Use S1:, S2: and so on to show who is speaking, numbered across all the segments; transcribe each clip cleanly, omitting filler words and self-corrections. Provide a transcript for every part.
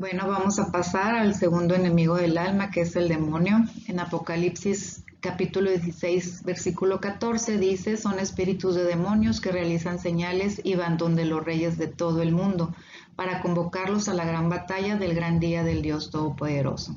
S1: Bueno, vamos a pasar al segundo enemigo del alma, que es el demonio. En Apocalipsis capítulo 16, versículo 14 dice: son espíritus de demonios que realizan señales y van donde los reyes de todo el mundo para convocarlos a la gran batalla del gran día del Dios Todopoderoso.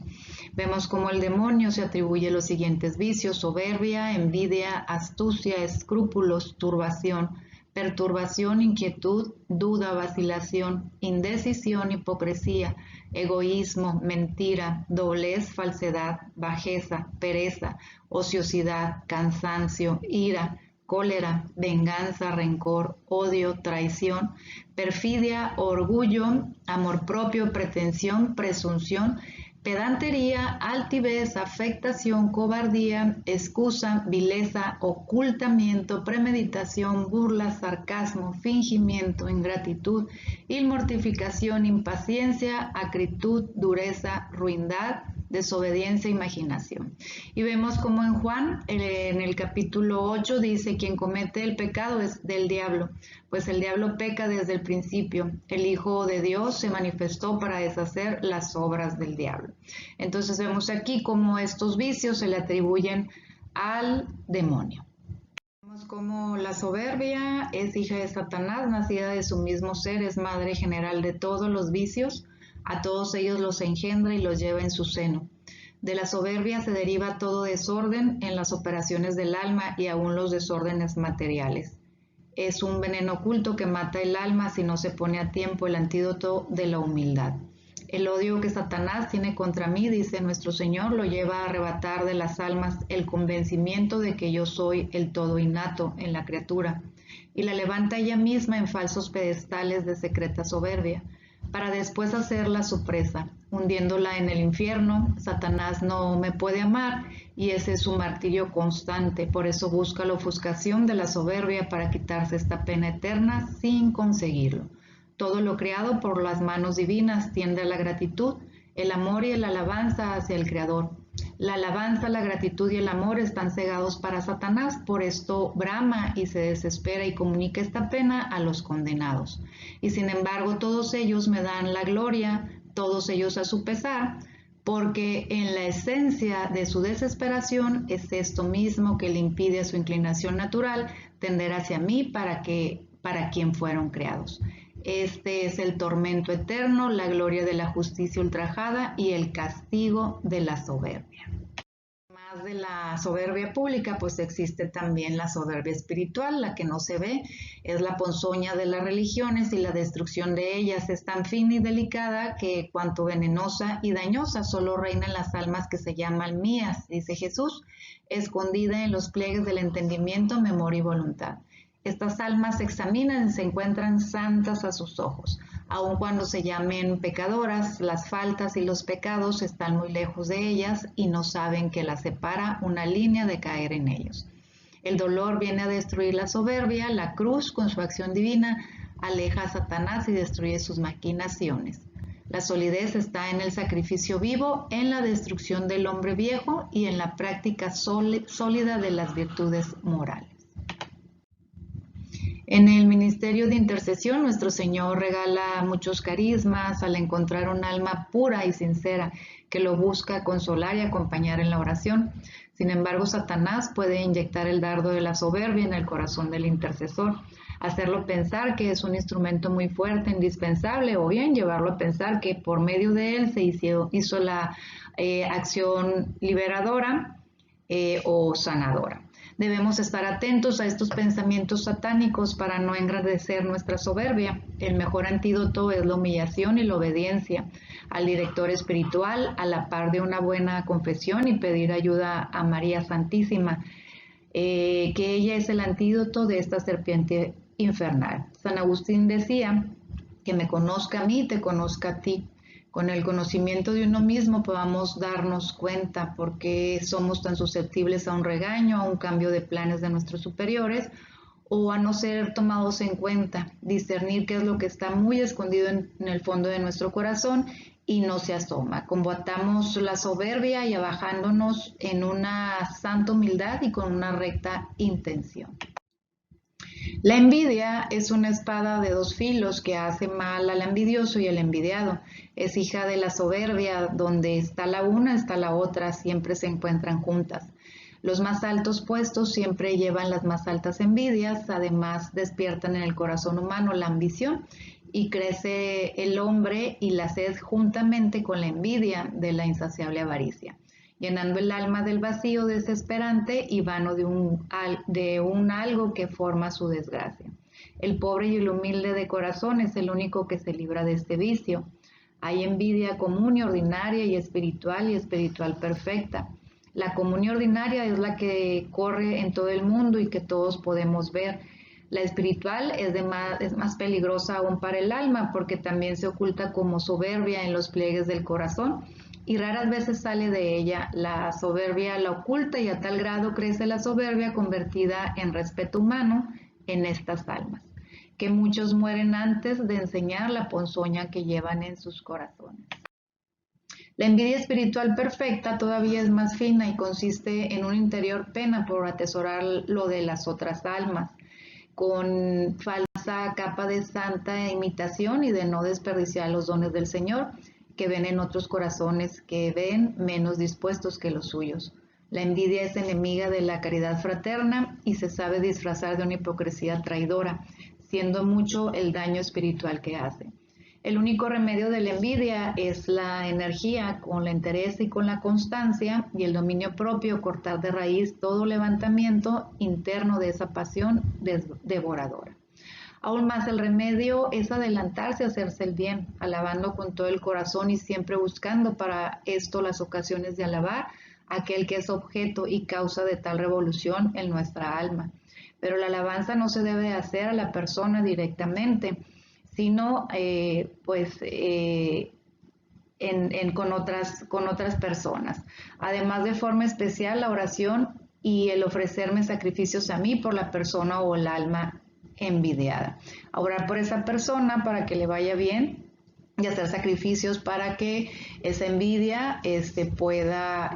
S1: Vemos cómo el demonio se atribuye los siguientes vicios: soberbia, envidia, astucia, escrúpulos, turbación, perturbación, inquietud, duda, vacilación, indecisión, hipocresía, egoísmo, mentira, doblez, falsedad, bajeza, pereza, ociosidad, cansancio, ira, cólera, venganza, rencor, odio, traición, perfidia, orgullo, amor propio, pretensión, presunción, pedantería, altivez, afectación, cobardía, excusa, vileza, ocultamiento, premeditación, burla, sarcasmo, fingimiento, ingratitud, inmortificación, impaciencia, acritud, dureza, ruindad, desobediencia, imaginación. Y vemos como en Juan, en el capítulo 8, dice: quien comete el pecado es del diablo, pues el diablo peca desde el principio. El Hijo de Dios se manifestó para deshacer las obras del diablo. Entonces vemos aquí cómo estos vicios se le atribuyen al demonio. Vemos cómo la soberbia es hija de Satanás, nacida de su mismo ser, es madre general de todos los vicios. A todos ellos los engendra y los lleva en su seno. De la soberbia se deriva todo desorden en las operaciones del alma y aún los desórdenes materiales. Es un veneno oculto que mata el alma si no se pone a tiempo el antídoto de la humildad. El odio que Satanás tiene contra mí, dice nuestro Señor, lo lleva a arrebatar de las almas el convencimiento de que yo soy el todo innato en la criatura, y la levanta ella misma en falsos pedestales de secreta soberbia, para después hacerla su presa, hundiéndola en el infierno. Satanás no me puede amar y ese es su martirio constante. Por eso busca la ofuscación de la soberbia para quitarse esta pena eterna sin conseguirlo. Todo lo creado por las manos divinas tiende a la gratitud, el amor y la alabanza hacia el Creador. La alabanza, la gratitud y el amor están cegados para Satanás, por esto brama y se desespera y comunica esta pena a los condenados. Y sin embargo, todos ellos me dan la gloria, todos ellos a su pesar, porque en la esencia de su desesperación es esto mismo que le impide a su inclinación natural tender hacia mí para quien fueron creados. Este es el tormento eterno, la gloria de la justicia ultrajada y el castigo de la soberbia. Además de la soberbia pública, pues existe también la soberbia espiritual, la que no se ve, es la ponzoña de las religiones y la destrucción de ellas es tan fina y delicada que cuanto venenosa y dañosa solo reina en las almas que se llaman mías, dice Jesús, escondida en los pliegues del entendimiento, memoria y voluntad. Estas almas se examinan y se encuentran santas a sus ojos. Aun cuando se llamen pecadoras, las faltas y los pecados están muy lejos de ellas y no saben que las separa una línea de caer en ellos. El dolor viene a destruir la soberbia, la cruz con su acción divina aleja a Satanás y destruye sus maquinaciones. La solidez está en el sacrificio vivo, en la destrucción del hombre viejo y en la práctica sólida de las virtudes morales. En el ministerio de intercesión, nuestro Señor regala muchos carismas al encontrar un alma pura y sincera que lo busca consolar y acompañar en la oración. Sin embargo, Satanás puede inyectar el dardo de la soberbia en el corazón del intercesor, hacerlo pensar que es un instrumento muy fuerte, indispensable, o bien llevarlo a pensar que por medio de él se hizo la acción liberadora o sanadora. Debemos estar atentos a estos pensamientos satánicos para no engrandecer nuestra soberbia. El mejor antídoto es la humillación y la obediencia al director espiritual, a la par de una buena confesión y pedir ayuda a María Santísima, que ella es el antídoto de esta serpiente infernal. San Agustín decía: que me conozca a mí, te conozca a ti. Con el conocimiento de uno mismo podamos darnos cuenta por qué somos tan susceptibles a un regaño, a un cambio de planes de nuestros superiores o a no ser tomados en cuenta, discernir qué es lo que está muy escondido en el fondo de nuestro corazón y no se asoma. Combatamos la soberbia y abajándonos en una santa humildad y con una recta intención. La envidia es una espada de dos filos que hace mal al envidioso y al envidiado. Es hija de la soberbia, donde está la una, está la otra, siempre se encuentran juntas. Los más altos puestos siempre llevan las más altas envidias, además despiertan en el corazón humano la ambición y crece el hombre y la sed juntamente con la envidia de la insaciable avaricia, llenando el alma del vacío desesperante y vano de un algo que forma su desgracia. El pobre y el humilde de corazón es el único que se libra de este vicio. Hay envidia común y ordinaria y espiritual perfecta. La común y ordinaria es la que corre en todo el mundo y que todos podemos ver. La espiritual es más peligrosa aún para el alma porque también se oculta como soberbia en los pliegues del corazón y raras veces sale de ella. La soberbia la oculta y a tal grado crece la soberbia convertida en respeto humano en estas almas, que muchos mueren antes de enseñar la ponzoña que llevan en sus corazones. La envidia espiritual perfecta todavía es más fina y consiste en una interior pena por atesorar lo de las otras almas, con falsa capa de santa imitación y de no desperdiciar los dones del Señor que ven en otros corazones que ven menos dispuestos que los suyos. La envidia es enemiga de la caridad fraterna y se sabe disfrazar de una hipocresía traidora, siendo mucho el daño espiritual que hace. El único remedio de la envidia es la energía con la entereza y con la constancia y el dominio propio, cortar de raíz todo levantamiento interno de esa pasión devoradora. Aún más el remedio es adelantarse a hacerse el bien, alabando con todo el corazón y siempre buscando para esto las ocasiones de alabar a aquel que es objeto y causa de tal revolución en nuestra alma. Pero la alabanza no se debe hacer a la persona directamente, sino con otras personas. Además, de forma especial, la oración y el ofrecerme sacrificios a mí por la persona o el alma envidiada. A orar por esa persona para que le vaya bien y hacer sacrificios para que esa envidia pueda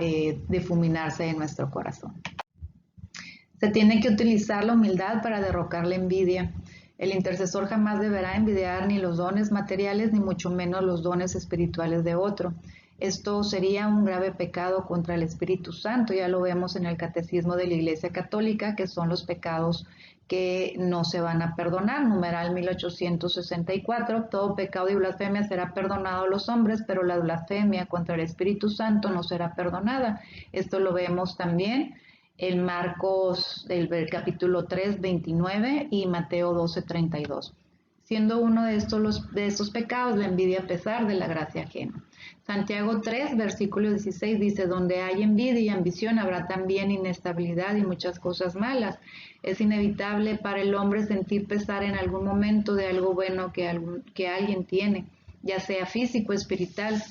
S1: difuminarse en nuestro corazón. Se tiene que utilizar la humildad para derrocar la envidia. El intercesor jamás deberá envidiar ni los dones materiales ni mucho menos los dones espirituales de otro. Esto sería un grave pecado contra el Espíritu Santo. Ya lo vemos en el Catecismo de la Iglesia Católica, que son los pecados que no se van a perdonar. Numeral 1864, todo pecado y blasfemia será perdonado a los hombres, pero la blasfemia contra el Espíritu Santo no será perdonada. Esto lo vemos también en Marcos, el capítulo 3, 29 y Mateo 12, 32. Siendo uno de estos pecados la envidia a pesar de la gracia ajena. Santiago 3, versículo 16 dice, donde hay envidia y ambición habrá también inestabilidad y muchas cosas malas. Es inevitable para el hombre sentir pesar en algún momento de algo bueno que alguien tiene, ya sea físico o espiritual.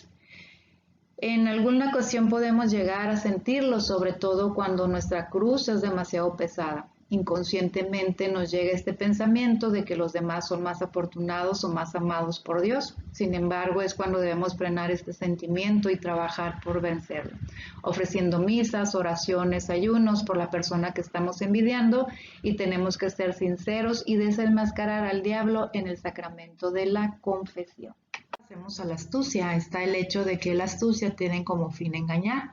S1: En alguna ocasión podemos llegar a sentirlo, sobre todo cuando nuestra cruz es demasiado pesada. Inconscientemente nos llega este pensamiento de que los demás son más afortunados o más amados por Dios. Sin embargo, es cuando debemos frenar este sentimiento y trabajar por vencerlo, ofreciendo misas, oraciones, ayunos por la persona que estamos envidiando, y tenemos que ser sinceros y desenmascarar al diablo en el sacramento de la confesión. Pasemos a la astucia. Está el hecho de que la astucia tiene como fin engañar,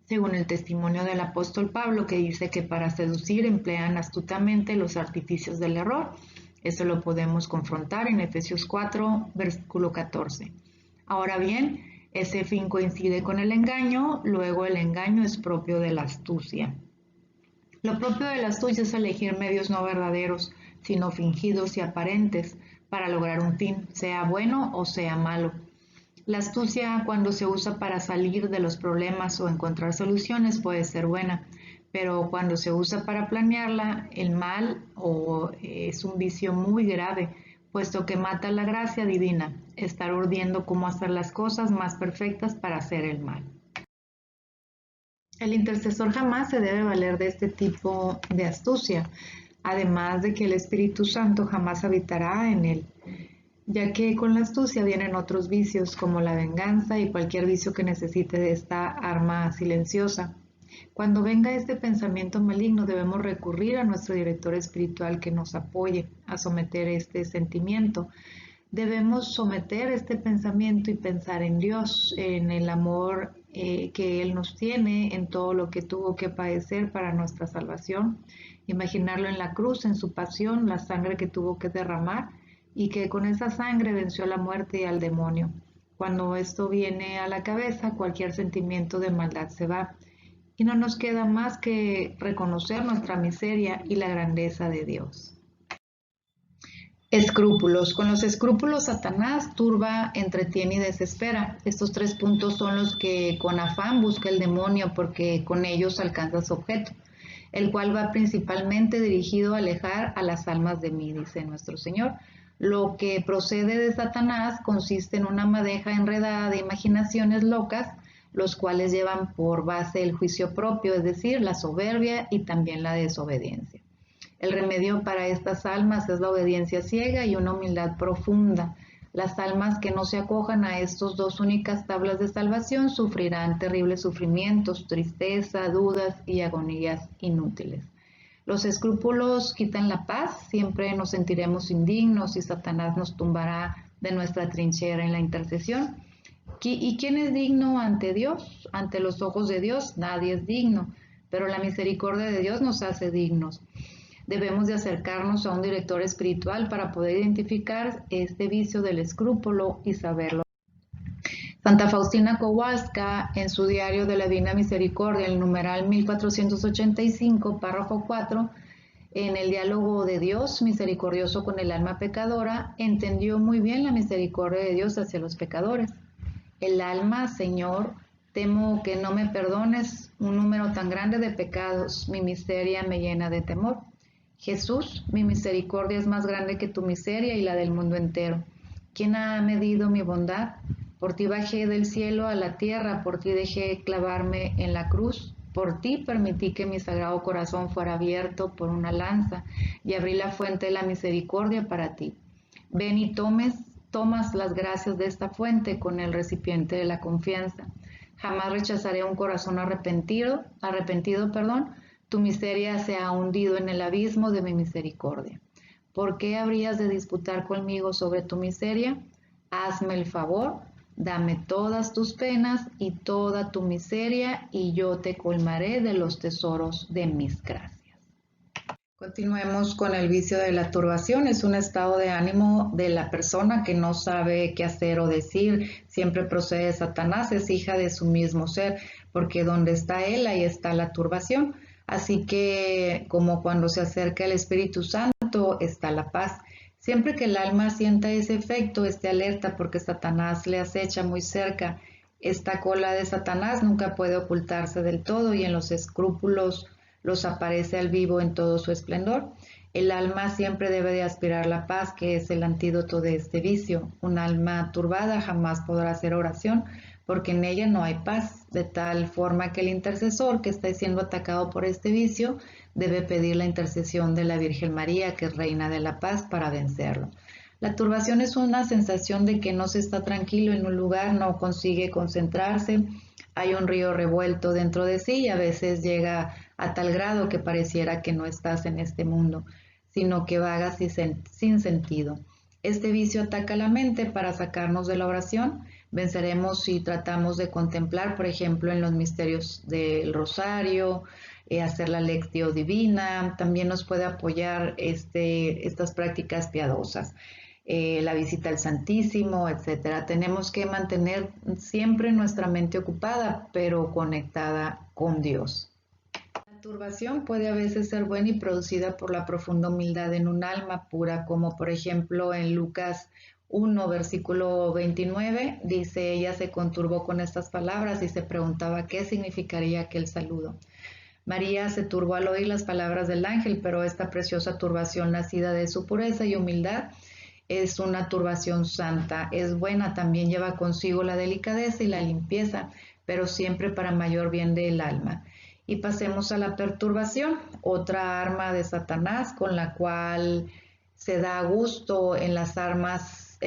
S1: según el testimonio del apóstol Pablo, que dice que para seducir emplean astutamente los artificios del error. Eso lo podemos confrontar en Efesios 4, versículo 14. Ahora bien, ese fin coincide con el engaño, luego el engaño es propio de la astucia. Lo propio de la astucia es elegir medios no verdaderos, sino fingidos y aparentes, para lograr un fin, sea bueno o sea malo. La astucia, cuando se usa para salir de los problemas o encontrar soluciones, puede ser buena, pero cuando se usa para planearla, el mal es un vicio muy grave, puesto que mata la gracia divina, estar urdiendo cómo hacer las cosas más perfectas para hacer el mal. El intercesor jamás se debe valer de este tipo de astucia, además de que el Espíritu Santo jamás habitará en él, ya que con la astucia vienen otros vicios como la venganza y cualquier vicio que necesite de esta arma silenciosa. Cuando venga este pensamiento maligno, debemos recurrir a nuestro director espiritual que nos apoye a someter este sentimiento. Debemos someter este pensamiento y pensar en Dios, en el amor que Él nos tiene, en todo lo que tuvo que padecer para nuestra salvación. Imaginarlo en la cruz, en su pasión, la sangre que tuvo que derramar y que con esa sangre venció a la muerte y al demonio. Cuando esto viene a la cabeza, cualquier sentimiento de maldad se va y no nos queda más que reconocer nuestra miseria y la grandeza de Dios. Escrúpulos. Con los escrúpulos Satanás turba, entretiene y desespera. Estos 3 puntos son los que con afán busca el demonio porque con ellos alcanza su objeto, el cual va principalmente dirigido a alejar a las almas de mí, dice nuestro Señor. Lo que procede de Satanás consiste en una madeja enredada de imaginaciones locas, los cuales llevan por base el juicio propio, es decir, la soberbia y también la desobediencia. El remedio para estas almas es la obediencia ciega y una humildad profunda. Las almas que no se acojan a estos 2 únicas tablas de salvación sufrirán terribles sufrimientos, tristeza, dudas y agonías inútiles. Los escrúpulos quitan la paz, siempre nos sentiremos indignos y Satanás nos tumbará de nuestra trinchera en la intercesión. ¿Y quién es digno ante Dios? Ante los ojos de Dios nadie es digno, pero la misericordia de Dios nos hace dignos. Debemos de acercarnos a un director espiritual para poder identificar este vicio del escrúpulo y saberlo. Santa Faustina Kowalska, en su diario de la Divina Misericordia, el numeral 1485, párrafo 4, en el diálogo de Dios misericordioso con el alma pecadora, entendió muy bien la misericordia de Dios hacia los pecadores. El alma, Señor, temo que no me perdones un número tan grande de pecados, mi miseria me llena de temor. Jesús, mi misericordia es más grande que tu miseria y la del mundo entero. ¿Quién ha medido mi bondad? Por ti bajé del cielo a la tierra, por ti dejé clavarme en la cruz, por ti permití que mi sagrado corazón fuera abierto por una lanza y abrí la fuente de la misericordia para ti. Ven y tomas las gracias de esta fuente con el recipiente de la confianza. Jamás rechazaré un corazón arrepentido, tu miseria se ha hundido en el abismo de mi misericordia. ¿Por qué habrías de disputar conmigo sobre tu miseria? Hazme el favor, dame todas tus penas y toda tu miseria, y yo te colmaré de los tesoros de mis gracias. Continuemos con el vicio de la turbación. Es un estado de ánimo de la persona que no sabe qué hacer o decir. Siempre procede de Satanás, es hija de su mismo ser, porque donde está él, ahí está la turbación. Así que, como cuando se acerca el Espíritu Santo, está la paz. Siempre que el alma sienta ese efecto, esté alerta porque Satanás le acecha muy cerca. Esta cola de Satanás nunca puede ocultarse del todo y en los escrúpulos los aparece al vivo en todo su esplendor. El alma siempre debe de aspirar la paz, que es el antídoto de este vicio. Un alma turbada jamás podrá hacer oración, porque en ella no hay paz, de tal forma que el intercesor que está siendo atacado por este vicio debe pedir la intercesión de la Virgen María, que es Reina de la Paz, para vencerlo. La turbación es una sensación de que no se está tranquilo en un lugar, no consigue concentrarse, hay un río revuelto dentro de sí y a veces llega a tal grado que pareciera que no estás en este mundo, sino que vagas sin sentido. Este vicio ataca la mente para sacarnos de la oración. Venceremos si tratamos de contemplar, por ejemplo, en los misterios del rosario, hacer la lectio divina. También nos puede apoyar estas prácticas piadosas. La visita al Santísimo, etcétera. Tenemos que mantener siempre nuestra mente ocupada, pero conectada con Dios. La turbación puede a veces ser buena y producida por la profunda humildad en un alma pura, como por ejemplo en Lucas 1, versículo 29, dice: ella se conturbó con estas palabras y se preguntaba qué significaría aquel saludo. María se turbó al oír las palabras del ángel, pero esta preciosa turbación nacida de su pureza y humildad es una turbación santa, es buena, también lleva consigo la delicadeza y la limpieza, pero siempre para mayor bien del alma. Y pasemos a la perturbación, otra arma de Satanás con la cual se da gusto en las almas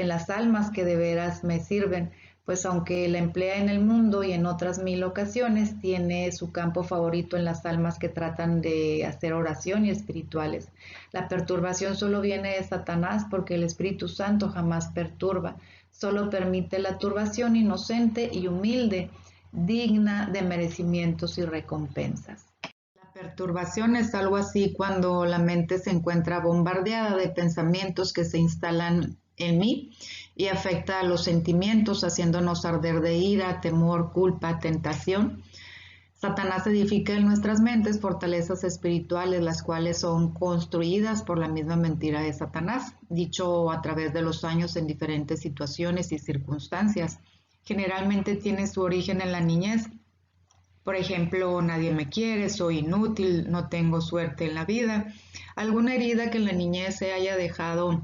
S1: que de veras me sirven, pues aunque la emplea en el mundo y en otras 1000 ocasiones, tiene su campo favorito en las almas que tratan de hacer oración y espirituales. La perturbación solo viene de Satanás porque el Espíritu Santo jamás perturba, solo permite la turbación inocente y humilde, digna de merecimientos y recompensas. La perturbación es algo así cuando la mente se encuentra bombardeada de pensamientos que se instalan en mí y afecta a los sentimientos, haciéndonos arder de ira, temor, culpa, tentación. Satanás edifica en nuestras mentes fortalezas espirituales, las cuales son construidas por la misma mentira de Satanás, dicho a través de los años en diferentes situaciones y circunstancias. Generalmente tiene su origen en la niñez. Por ejemplo, nadie me quiere, soy inútil, no tengo suerte en la vida. Alguna herida que en la niñez se haya dejado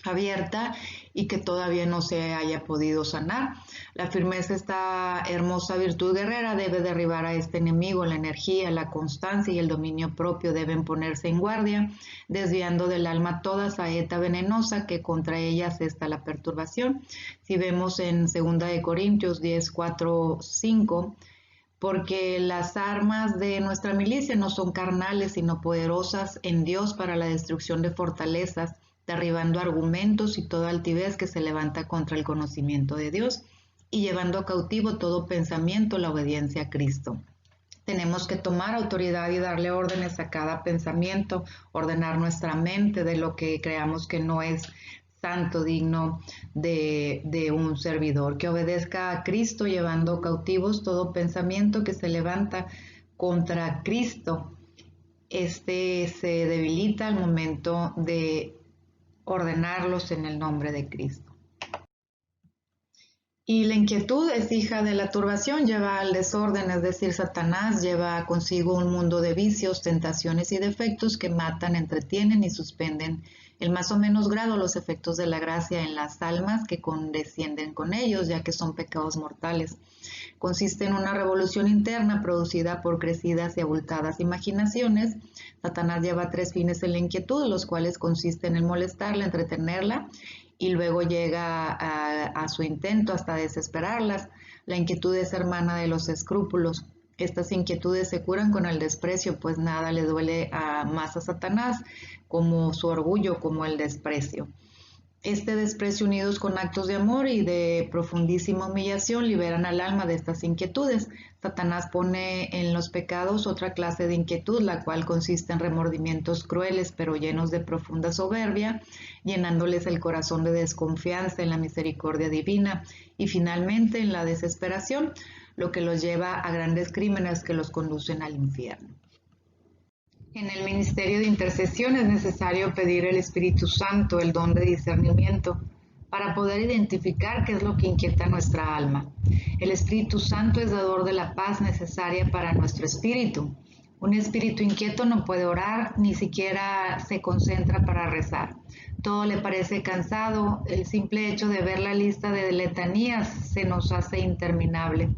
S1: abierta y que todavía no se haya podido sanar. La firmeza, esta hermosa virtud guerrera, debe derribar a este enemigo. La energía, la constancia y el dominio propio deben ponerse en guardia, desviando del alma toda saeta venenosa que contra ella asesta la perturbación. Si vemos en 2 de Corintios 10, 4, 5, porque las armas de nuestra milicia no son carnales, sino poderosas en Dios para la destrucción de fortalezas, derribando argumentos y toda altivez que se levanta contra el conocimiento de Dios, y llevando cautivo todo pensamiento a la obediencia a Cristo. Tenemos que tomar autoridad y darle órdenes a cada pensamiento, ordenar nuestra mente de lo que creamos que no es santo, digno de un servidor, que obedezca a Cristo, llevando cautivos todo pensamiento que se levanta contra Cristo. Este se debilita al momento de ordenarlos en el nombre de Cristo. Y la inquietud es hija de la turbación, lleva al desorden, es decir, Satanás lleva consigo un mundo de vicios, tentaciones y defectos que matan, entretienen y suspenden en más o menos grado los efectos de la gracia en las almas que condescienden con ellos, ya que son pecados mortales. Consiste en una revolución interna producida por crecidas y abultadas imaginaciones. Satanás lleva 3 fines en la inquietud, los cuales consisten en molestarla, entretenerla, y luego llega a su intento hasta desesperarlas. La inquietud es hermana de los escrúpulos. Estas inquietudes se curan con el desprecio, pues nada le duele más a Satanás como su orgullo, como el desprecio. Este desprecio, unidos con actos de amor y de profundísima humillación, liberan al alma de estas inquietudes. Satanás pone en los pecados otra clase de inquietud, la cual consiste en remordimientos crueles pero llenos de profunda soberbia, llenándoles el corazón de desconfianza en la misericordia divina, y finalmente en la desesperación, lo que los lleva a grandes crímenes que los conducen al infierno. En el ministerio de intercesión es necesario pedir el Espíritu Santo, el don de discernimiento, para poder identificar qué es lo que inquieta nuestra alma. El Espíritu Santo es dador de la paz necesaria para nuestro espíritu. Un espíritu inquieto no puede orar, ni siquiera se concentra para rezar. Todo le parece cansado, el simple hecho de ver la lista de letanías se nos hace interminable.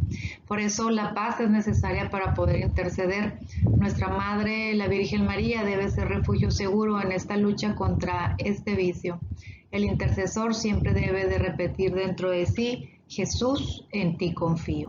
S1: Por eso la paz es necesaria para poder interceder. Nuestra Madre, la Virgen María, debe ser refugio seguro en esta lucha contra este vicio. El intercesor siempre debe de repetir dentro de sí: Jesús, en ti confío.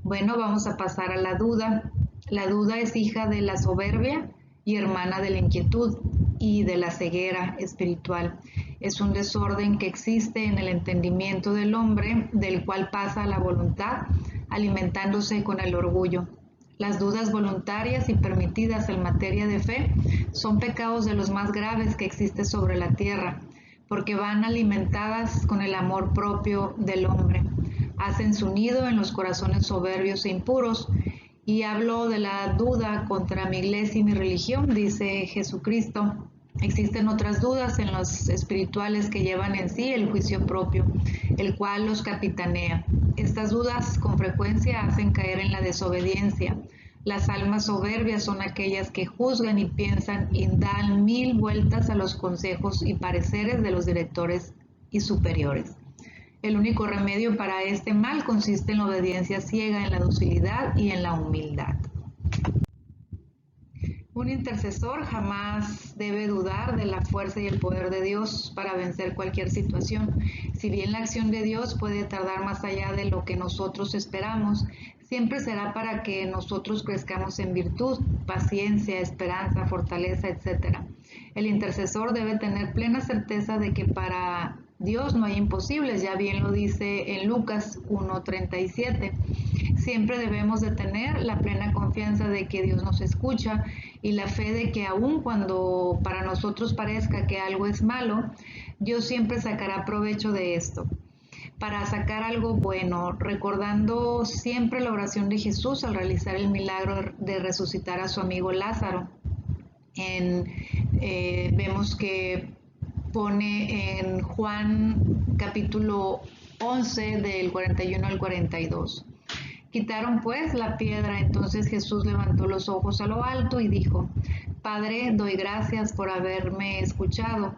S1: Bueno, vamos a pasar a la duda. La duda es hija de la soberbia y hermana de la inquietud y de la ceguera espiritual. Es un desorden que existe en el entendimiento del hombre, del cual pasa a la voluntad, alimentándose con el orgullo. Las dudas voluntarias y permitidas en materia de fe son pecados de los más graves que existe sobre la tierra, porque van alimentadas con el amor propio del hombre. Hacen su nido en los corazones soberbios e impuros. Y hablo de la duda contra mi iglesia y mi religión, dice Jesucristo. Existen otras dudas en los espirituales que llevan en sí el juicio propio, el cual los capitanea. Estas dudas con frecuencia hacen caer en la desobediencia. Las almas soberbias son aquellas que juzgan y piensan y dan 1000 vueltas a los consejos y pareceres de los directores y superiores. El único remedio para este mal consiste en la obediencia ciega, en la docilidad y en la humildad. Un intercesor jamás debe dudar de la fuerza y el poder de Dios para vencer cualquier situación. Si bien la acción de Dios puede tardar más allá de lo que nosotros esperamos, siempre será para que nosotros crezcamos en virtud, paciencia, esperanza, fortaleza, etc. El intercesor debe tener plena certeza de que para Dios no hay imposibles, ya bien lo dice en Lucas 1:37. Siempre debemos de tener la plena confianza de que Dios nos escucha y la fe de que aun cuando para nosotros parezca que algo es malo, Dios siempre sacará provecho de esto para sacar algo bueno, recordando siempre la oración de Jesús al realizar el milagro de resucitar a su amigo Lázaro. Vemos que pone en Juan capítulo 11 del 41 al 42. Quitaron pues la piedra, entonces Jesús levantó los ojos a lo alto y dijo: Padre, doy gracias por haberme escuchado.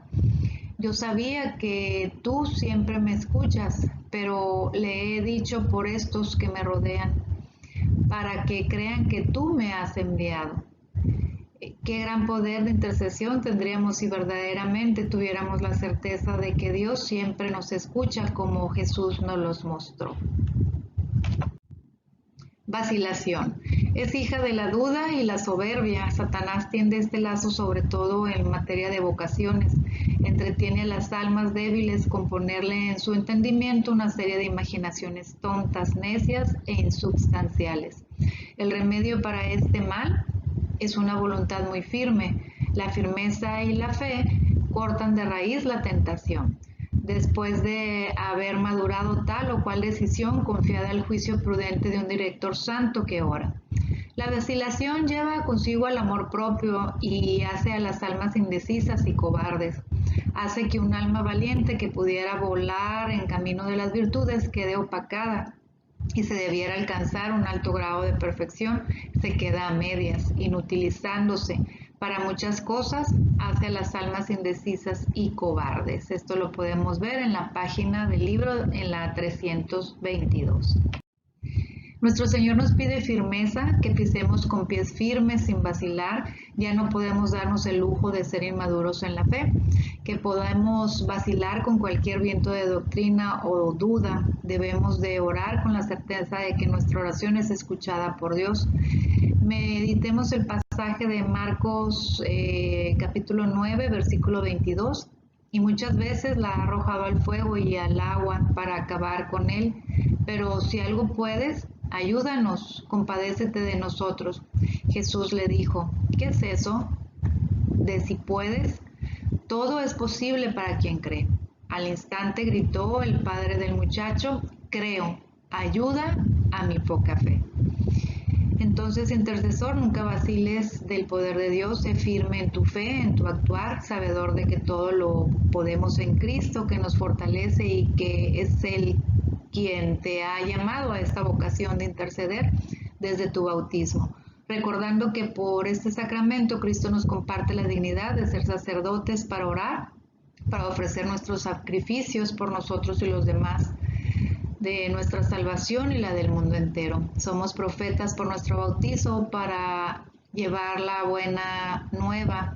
S1: Yo sabía que tú siempre me escuchas, pero le he dicho por estos que me rodean, para que crean que tú me has enviado. Qué gran poder de intercesión tendríamos si verdaderamente tuviéramos la certeza de que Dios siempre nos escucha como Jesús nos los mostró. Vacilación. Es hija de la duda y la soberbia. Satanás tiende este lazo sobre todo en materia de vocaciones. Entretiene a las almas débiles con ponerle en su entendimiento una serie de imaginaciones tontas, necias e insubstanciales. El remedio para este mal es una voluntad muy firme. La firmeza y la fe cortan de raíz la tentación. Después de haber madurado tal o cual decisión, confiada al juicio prudente de un director santo que ora. La vacilación lleva consigo el amor propio y hace a las almas indecisas y cobardes. Hace que un alma valiente que pudiera volar en camino de las virtudes quede opacada y se debiera alcanzar un alto grado de perfección, se queda a medias, inutilizándose para muchas cosas, hace a las almas indecisas y cobardes. Esto lo podemos ver en la página del libro, en la 322. Nuestro Señor nos pide firmeza, que pisemos con pies firmes sin vacilar. Ya no podemos darnos el lujo de ser inmaduros en la fe, que podemos vacilar con cualquier viento de doctrina o duda. Debemos de orar con la certeza de que nuestra oración es escuchada por Dios. Meditemos el pasaje de Marcos capítulo 9, versículo 22. Y muchas veces la ha arrojado al fuego y al agua para acabar con él. Pero si algo puedes, ayúdanos, compadécete de nosotros. Jesús le dijo: ¿qué es eso de si puedes? Todo es posible para quien cree. Al instante gritó el padre del muchacho: creo, ayuda a mi poca fe. Entonces, intercesor, nunca vaciles del poder de Dios, sé firme en tu fe, en tu actuar, sabedor de que todo lo podemos en Cristo, que nos fortalece y que es Él quien te ha llamado a esta vocación de interceder desde tu bautismo. Recordando que por este sacramento Cristo nos comparte la dignidad de ser sacerdotes para orar, para ofrecer nuestros sacrificios por nosotros y los demás, de nuestra salvación y la del mundo entero. Somos profetas por nuestro bautizo para llevar la buena nueva,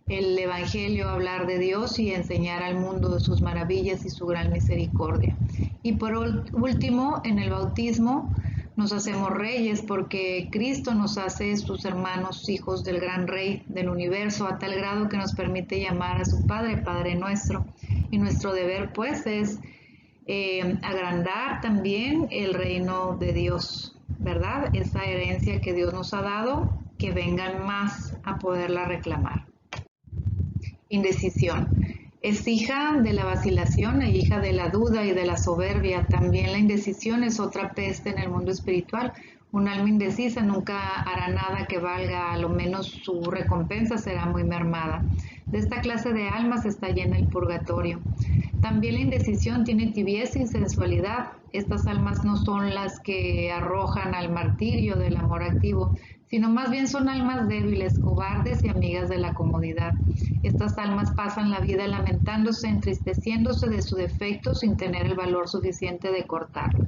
S1: el evangelio, hablar de Dios y enseñar al mundo de sus maravillas y su gran misericordia. Y por último, en el bautismo nos hacemos reyes porque Cristo nos hace sus hermanos, hijos del gran Rey del universo, a tal grado que nos permite llamar a su Padre, Padre nuestro. Y nuestro deber pues es agrandar también el reino de Dios, ¿verdad? Esa herencia que Dios nos ha dado, que vengan más a poderla reclamar. Indecisión. Es hija de la vacilación e hija de la duda y de la soberbia. También la indecisión es otra peste en el mundo espiritual. Un alma indecisa nunca hará nada que valga, a lo menos su recompensa será muy mermada. De esta clase de almas está llena el purgatorio. También la indecisión tiene tibieza y sensualidad. Estas almas no son las que arrojan al martirio del amor activo, sino más bien son almas débiles, cobardes y amigas de la comodidad. Estas almas pasan la vida lamentándose, entristeciéndose de su defecto sin tener el valor suficiente de cortarlo.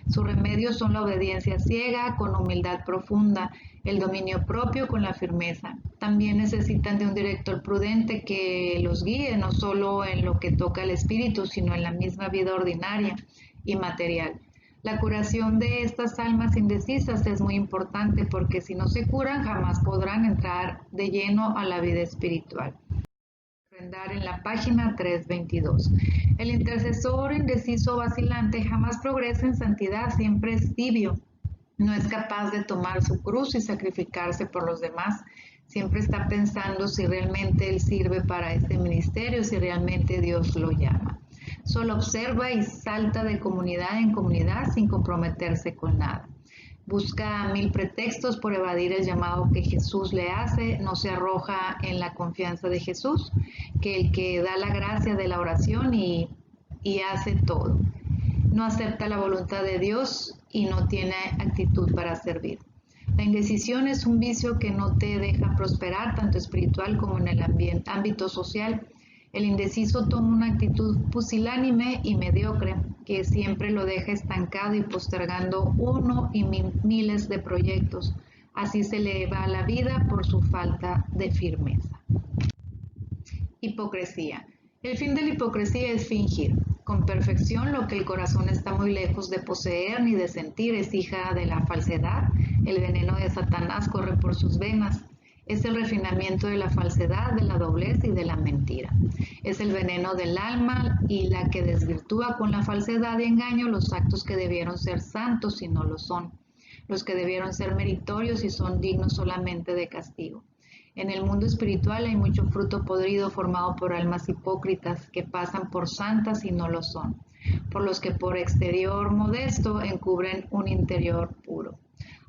S1: Sus remedios son la obediencia ciega con humildad profunda, el dominio propio con la firmeza. También necesitan de un director prudente que los guíe no solo en lo que toca al espíritu, sino en la misma vida ordinaria y material. La curación de estas almas indecisas es muy importante porque si no se curan jamás podrán entrar de lleno a la vida espiritual. En la página 322. El intercesor indeciso vacilante jamás progresa en santidad, siempre es tibio, no es capaz de tomar su cruz y sacrificarse por los demás, siempre está pensando si realmente él sirve para este ministerio, si realmente Dios lo llama. Solo observa y salta de comunidad en comunidad sin comprometerse con nada. Busca 1000 pretextos por evadir el llamado que Jesús le hace, no se arroja en la confianza de Jesús, que el que da la gracia de la oración y hace todo. No acepta la voluntad de Dios y no tiene actitud para servir. La indecisión es un vicio que no te deja prosperar tanto espiritual como en el ámbito social. El indeciso toma una actitud pusilánime y mediocre que siempre lo deja estancado y postergando uno y miles de proyectos. Así se le va la vida por su falta de firmeza. Hipocresía. El fin de la hipocresía es fingir con perfección lo que el corazón está muy lejos de poseer ni de sentir. Es hija de la falsedad. El veneno de Satanás corre por sus venas. Es el refinamiento de la falsedad, de la doblez y de la mentira. Es el veneno del alma y la que desvirtúa con la falsedad y engaño los actos que debieron ser santos y no lo son, los que debieron ser meritorios y son dignos solamente de castigo. En el mundo espiritual hay mucho fruto podrido formado por almas hipócritas que pasan por santas y no lo son, por los que por exterior modesto encubren un interior puro.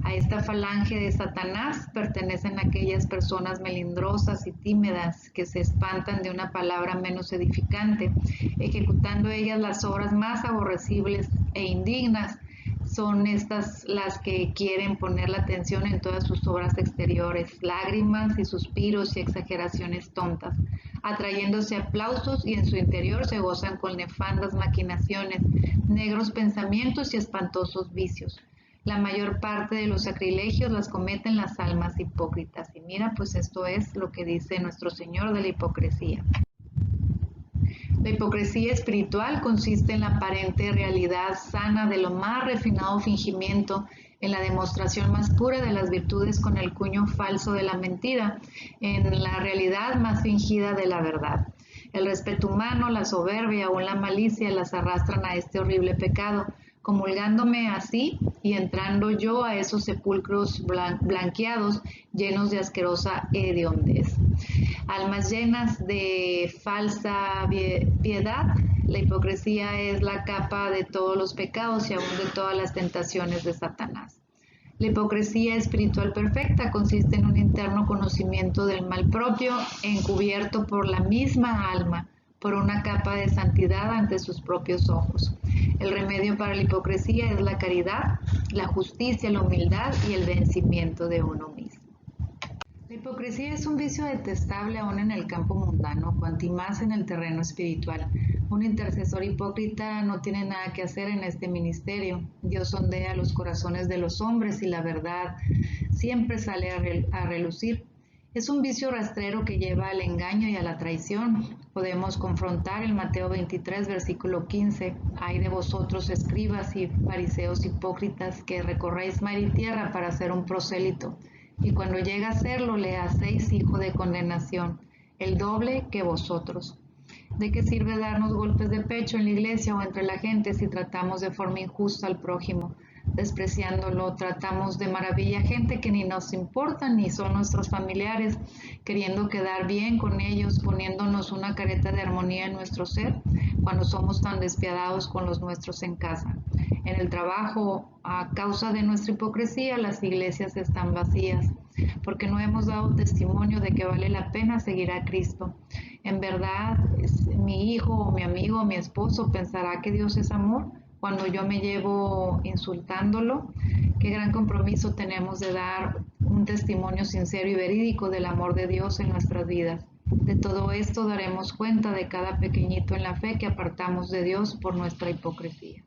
S1: A esta falange de Satanás pertenecen aquellas personas melindrosas y tímidas que se espantan de una palabra menos edificante, ejecutando ellas las obras más aborrecibles e indignas. Son estas las que quieren poner la atención en todas sus obras exteriores, lágrimas y suspiros y exageraciones tontas, atrayéndose aplausos y en su interior se gozan con nefandas maquinaciones, negros pensamientos y espantosos vicios. La mayor parte de los sacrilegios las cometen las almas hipócritas. Y mira, pues esto es lo que dice nuestro Señor de la hipocresía. La hipocresía espiritual consiste en la aparente realidad sana de lo más refinado fingimiento, en la demostración más pura de las virtudes con el cuño falso de la mentira, en la realidad más fingida de la verdad. El respeto humano, la soberbia o la malicia las arrastran a este horrible pecado, comulgándome así y entrando yo a esos sepulcros blanqueados llenos de asquerosa hediondez. Almas llenas de falsa piedad, la hipocresía es la capa de todos los pecados y aún de todas las tentaciones de Satanás. La hipocresía espiritual perfecta consiste en un interno conocimiento del mal propio, encubierto por la misma alma, por una capa de santidad ante sus propios ojos. El remedio para la hipocresía es la caridad, la justicia, la humildad y el vencimiento de uno mismo. La hipocresía es un vicio detestable aún en el campo mundano, cuanto más en el terreno espiritual. Un intercesor hipócrita no tiene nada que hacer en este ministerio. Dios sondea los corazones de los hombres y la verdad siempre sale a relucir. Es un vicio rastrero que lleva al engaño y a la traición. Podemos confrontar el Mateo 23, versículo 15. Ay de vosotros, escribas y fariseos hipócritas, que recorréis mar y tierra para ser un prosélito, y cuando llega a serlo le hacéis hijo de condenación, el doble que vosotros. ¿De qué sirve darnos golpes de pecho en la iglesia o entre la gente si tratamos de forma injusta al prójimo? Despreciándolo, tratamos de maravilla a gente que ni nos importa ni son nuestros familiares, queriendo quedar bien con ellos, poniéndonos una careta de armonía en nuestro ser, cuando somos tan despiadados con los nuestros en casa. En el trabajo, a causa de nuestra hipocresía, las iglesias están vacías, porque no hemos dado testimonio de que vale la pena seguir a Cristo. En verdad, mi hijo o mi amigo o mi esposo pensará que Dios es amor cuando yo me llevo insultándolo. Qué gran compromiso tenemos de dar un testimonio sincero y verídico del amor de Dios en nuestras vidas. De todo esto daremos cuenta de cada pequeñito en la fe que apartamos de Dios por nuestra hipocresía.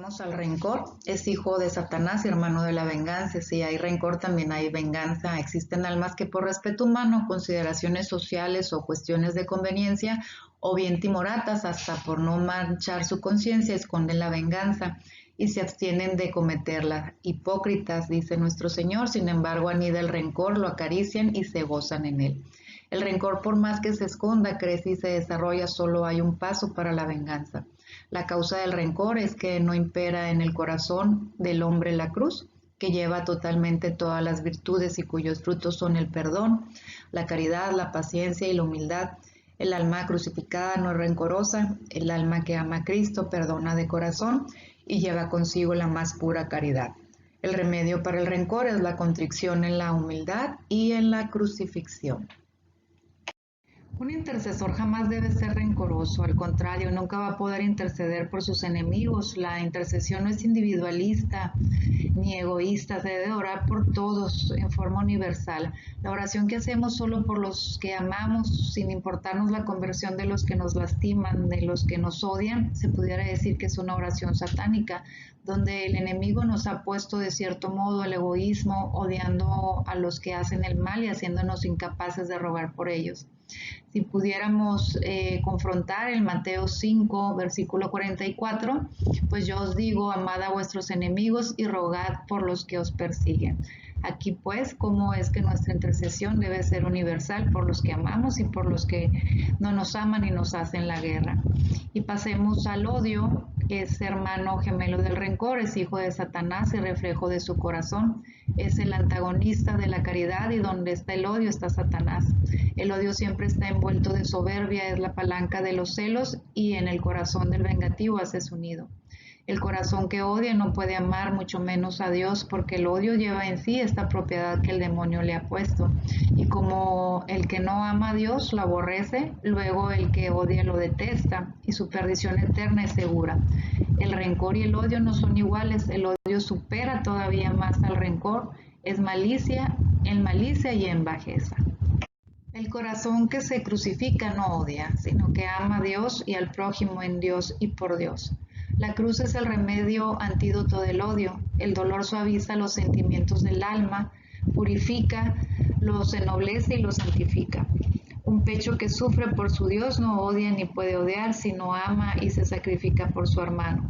S1: Tenemos al rencor, es hijo de Satanás y hermano de la venganza. Si hay rencor, también hay venganza. Existen almas que por respeto humano, consideraciones sociales o cuestiones de conveniencia, o bien timoratas, hasta por no manchar su conciencia, esconden la venganza y se abstienen de cometerla. Hipócritas, dice nuestro Señor, sin embargo anida el rencor, lo acarician y se gozan en él. El rencor, por más que se esconda, crece y se desarrolla, solo hay un paso para la venganza. La causa del rencor es que no impera en el corazón del hombre la cruz, que lleva totalmente todas las virtudes y cuyos frutos son el perdón, la caridad, la paciencia y la humildad. El alma crucificada no es rencorosa, el alma que ama a Cristo perdona de corazón y lleva consigo la más pura caridad. El remedio para el rencor es la contrición en la humildad y en la crucifixión. Un intercesor jamás debe ser rencoroso, al contrario, nunca va a poder interceder por sus enemigos. La intercesión no es individualista ni egoísta, se debe orar por todos en forma universal. La oración que hacemos solo por los que amamos, sin importarnos la conversión de los que nos lastiman, de los que nos odian, se pudiera decir que es una oración satánica, donde el enemigo nos ha puesto de cierto modo el egoísmo, odiando a los que hacen el mal y haciéndonos incapaces de rogar por ellos. Si pudiéramos confrontar el Mateo 5, versículo 44, pues yo os digo, amad a vuestros enemigos y rogad por los que os persiguen. Aquí pues, cómo es que nuestra intercesión debe ser universal por los que amamos y por los que no nos aman y nos hacen la guerra. Y pasemos al odio, que es hermano gemelo del rencor, es hijo de Satanás y reflejo de su corazón. Es el antagonista de la caridad y donde está el odio está Satanás. El odio siempre está envuelto de soberbia, es la palanca de los celos y en el corazón del vengativo hace su nido. El corazón que odia no puede amar, mucho menos a Dios, porque el odio lleva en sí esta propiedad que el demonio le ha puesto. Y como el que no ama a Dios lo aborrece, luego el que odia lo detesta, y su perdición eterna es segura. El rencor y el odio no son iguales, el odio supera todavía más al rencor, es malicia, en malicia y en bajeza. El corazón que se crucifica no odia, sino que ama a Dios y al prójimo en Dios y por Dios. La cruz es el remedio antídoto del odio. El dolor suaviza los sentimientos del alma, purifica, los ennoblece y los santifica. Un pecho que sufre por su Dios no odia ni puede odiar, sino ama y se sacrifica por su hermano.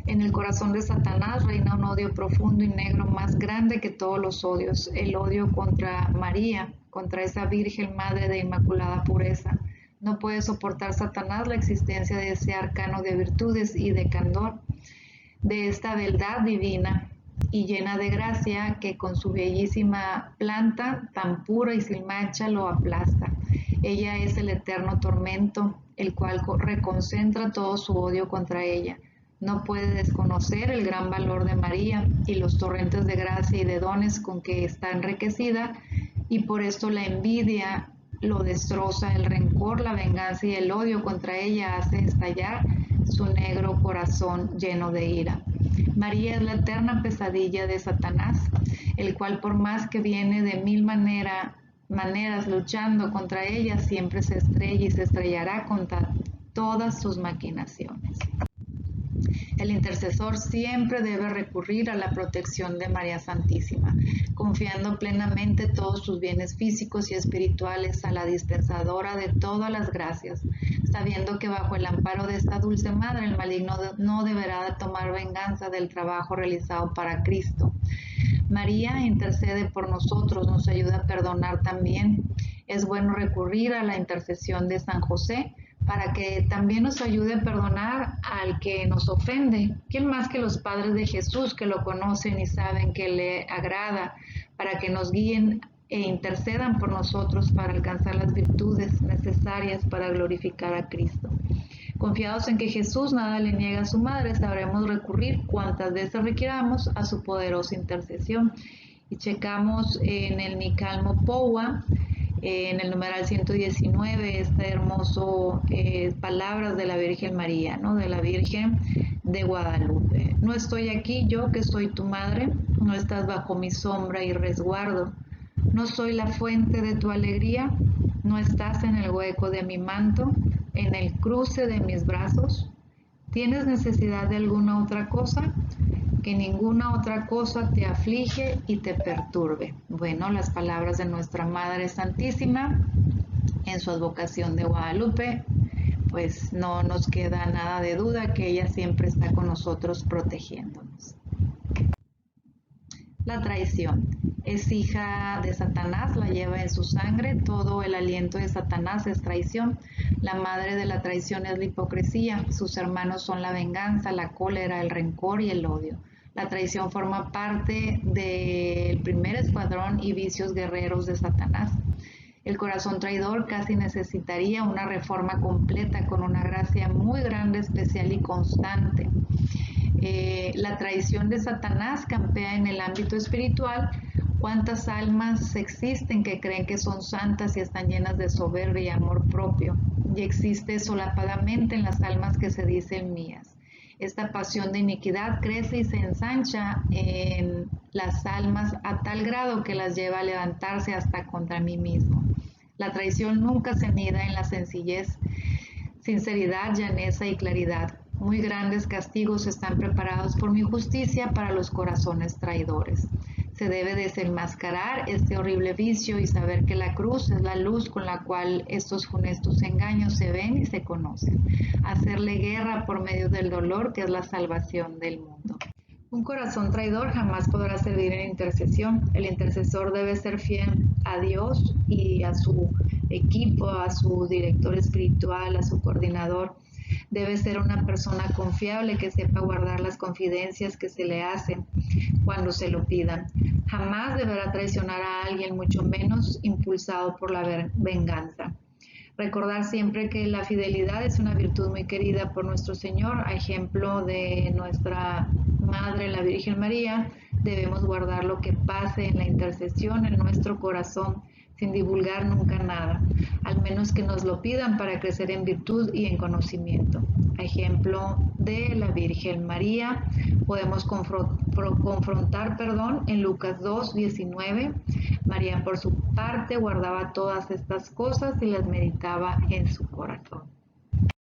S1: En el corazón de Satanás reina un odio profundo y negro más grande que todos los odios, el odio contra María, contra esa Virgen Madre de Inmaculada Pureza. No puede soportar Satanás la existencia de ese arcano de virtudes y de candor, de esta beldad divina y llena de gracia que con su bellísima planta tan pura y sin mancha lo aplasta. Ella es el eterno tormento, el cual reconcentra todo su odio contra ella. No puede desconocer el gran valor de María y los torrentes de gracia y de dones con que está enriquecida, y por esto la envidia lo destroza, el rencor, la venganza y el odio contra ella hace estallar su negro corazón lleno de ira. María es la eterna pesadilla de Satanás, el cual por más que viene de mil maneras luchando contra ella, siempre se estrella y se estrellará contra todas sus maquinaciones. El intercesor siempre debe recurrir a la protección de María Santísima, confiando plenamente todos sus bienes físicos y espirituales a la dispensadora de todas las gracias, sabiendo que bajo el amparo de esta dulce madre el maligno no deberá tomar venganza del trabajo realizado para Cristo. María intercede por nosotros, nos ayuda a perdonar también. Es bueno recurrir a la intercesión de San José, para que también nos ayude a perdonar al que nos ofende. ¿Quién más que los padres de Jesús que lo conocen y saben que le agrada, para que nos guíen e intercedan por nosotros para alcanzar las virtudes necesarias para glorificar a Cristo? Confiados en que Jesús nada le niega a su madre, sabremos recurrir cuantas veces requiramos a su poderosa intercesión. Y checamos en el Nicalmo Poua, en el numeral 119, este hermoso palabras de la Virgen María, ¿no? De la Virgen de Guadalupe. No estoy aquí yo que soy tu madre, no estás bajo mi sombra y resguardo, no soy la fuente de tu alegría, no estás en el hueco de mi manto, en el cruce de mis brazos, ¿Tienes necesidad de alguna otra cosa? Que ninguna otra cosa te aflige y te perturbe. Bueno, las palabras de nuestra Madre Santísima en su advocación de Guadalupe, pues no nos queda nada de duda que ella siempre está con nosotros protegiéndonos. La traición. Es hija de Satanás, la lleva en su sangre, todo el aliento de Satanás es traición. La madre de la traición es la hipocresía, sus hermanos son la venganza, la cólera, el rencor y el odio. La traición forma parte del primer escuadrón y vicios guerreros de Satanás. El corazón traidor casi necesitaría una reforma completa con una gracia muy grande, especial y constante. La traición de Satanás campea en el ámbito espiritual. ¿Cuántas almas existen que creen que son santas y están llenas de soberbia y amor propio? Y existe solapadamente en las almas que se dicen mías. Esta pasión de iniquidad crece y se ensancha en las almas a tal grado que las lleva a levantarse hasta contra mí mismo. La traición nunca se anida en la sencillez, sinceridad, llaneza y claridad. Muy grandes castigos están preparados por mi justicia para los corazones traidores. Se debe desenmascarar este horrible vicio y saber que la cruz es la luz con la cual estos funestos engaños se ven y se conocen. Hacerle guerra por medio del dolor, que es la salvación del mundo. Un corazón traidor jamás podrá servir en intercesión. El intercesor debe ser fiel a Dios y a su equipo, a su director espiritual, a su coordinador. Debe ser una persona confiable que sepa guardar las confidencias que se le hacen cuando se lo pidan. Jamás deberá traicionar a alguien, mucho menos impulsado por la venganza. Recordar siempre que la fidelidad es una virtud muy querida por nuestro Señor. A ejemplo de nuestra Madre, la Virgen María, debemos guardar lo que pase en la intercesión en nuestro corazón, sin divulgar nunca nada, al menos que nos lo pidan para crecer en virtud y en conocimiento. A ejemplo de la Virgen María, podemos confrontar en Lucas 2:19. María, por su parte, guardaba todas estas cosas y las meditaba en su corazón.